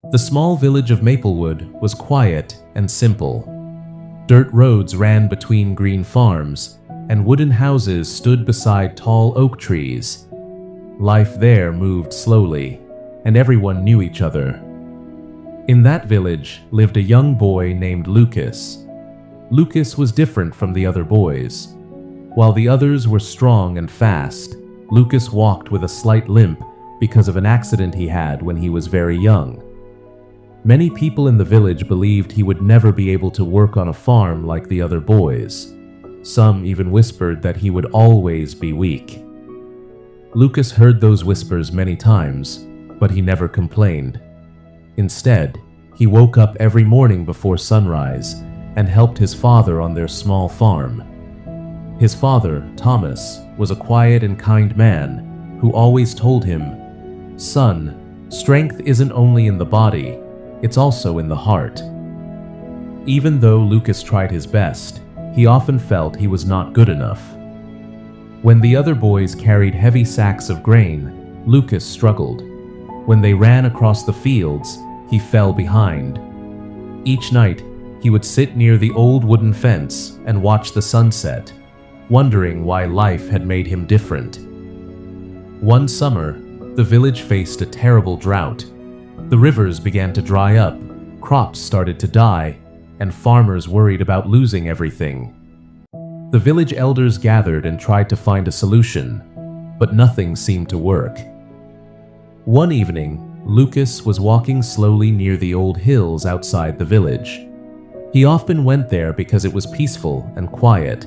The small village of Maplewood was quiet and simple. Dirt roads ran between green farms, and wooden houses stood beside tall oak trees. Life there moved slowly, and everyone knew each other. In that village lived a young boy named Lucas. Lucas was different from the other boys. While the others were strong and fast, Lucas walked with a slight limp because of an accident he had when he was very young. Many people in the village believed he would never be able to work on a farm like the other boys. Some even whispered that he would always be weak. Lucas heard those whispers many times, but he never complained. Instead, he woke up every morning before sunrise and helped his father on their small farm. His father, Thomas, was a quiet and kind man who always told him, "Son, strength isn't only in the body, it's also in the heart." Even though Lucas tried his best, he often felt he was not good enough. When the other boys carried heavy sacks of grain, Lucas struggled. When they ran across the fields, he fell behind. Each night, he would sit near the old wooden fence and watch the sunset, wondering why life had made him different. One summer, the village faced a terrible drought. The rivers began to dry up, crops started to die, and farmers worried about losing everything. The village elders gathered and tried to find a solution, but nothing seemed to work. One evening, Lucas was walking slowly near the old hills outside the village. He often went there because it was peaceful and quiet.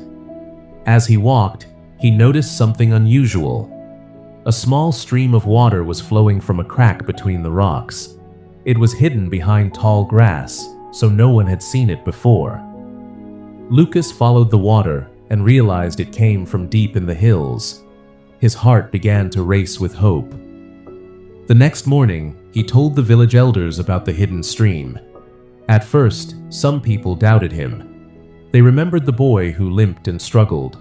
As he walked, he noticed something unusual. A small stream of water was flowing from a crack between the rocks. It was hidden behind tall grass, so no one had seen it before. Lucas followed the water and realized it came from deep in the hills. His heart began to race with hope. The next morning, he told the village elders about the hidden stream. At first, some people doubted him. They remembered the boy who limped and struggled.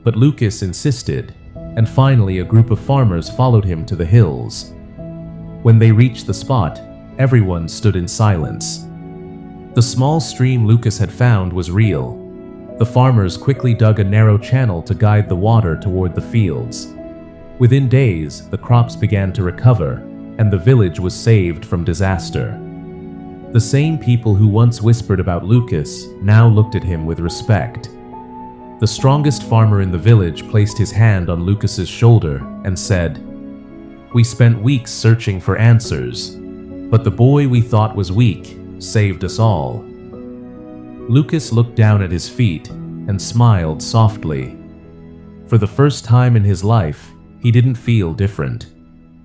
But Lucas insisted, and finally a group of farmers followed him to the hills. When they reached the spot, everyone stood in silence. The small stream Lucas had found was real. The farmers quickly dug a narrow channel to guide the water toward the fields. Within days, the crops began to recover, and the village was saved from disaster. The same people who once whispered about Lucas now looked at him with respect. The strongest farmer in the village placed his hand on Lucas's shoulder and said, "We spent weeks searching for answers, but the boy we thought was weak saved us all." Lucas looked down at his feet and smiled softly. For the first time in his life, he didn't feel different.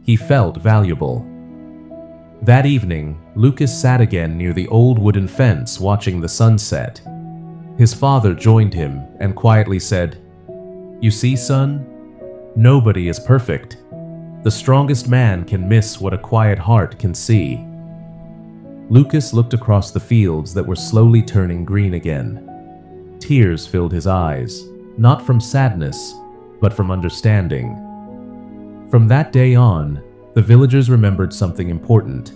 He felt valuable. That evening, Lucas sat again near the old wooden fence watching the sunset. His father joined him and quietly said, "You see, son? Nobody is perfect. The strongest man can miss what a quiet heart can see." Lucas looked across the fields that were slowly turning green again. Tears filled his eyes, not from sadness, but from understanding. From that day on, the villagers remembered something important.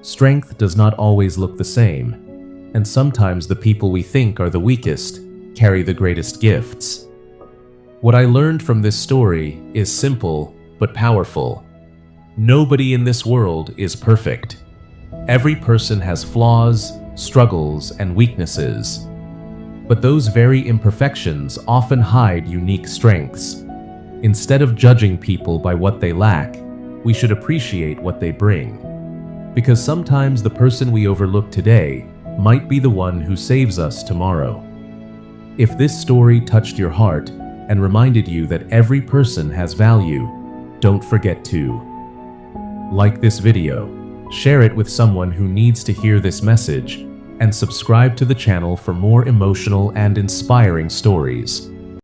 Strength does not always look the same, and sometimes the people we think are the weakest carry the greatest gifts. What I learned from this story is simple but powerful. Nobody in this world is perfect. Every person has flaws, struggles, and weaknesses. But those very imperfections often hide unique strengths. Instead of judging people by what they lack, we should appreciate what they bring. Because sometimes the person we overlook today might be the one who saves us tomorrow. If this story touched your heart and reminded you that every person has value, don't forget to like this video, share it with someone who needs to hear this message, and subscribe to the channel for more emotional and inspiring stories.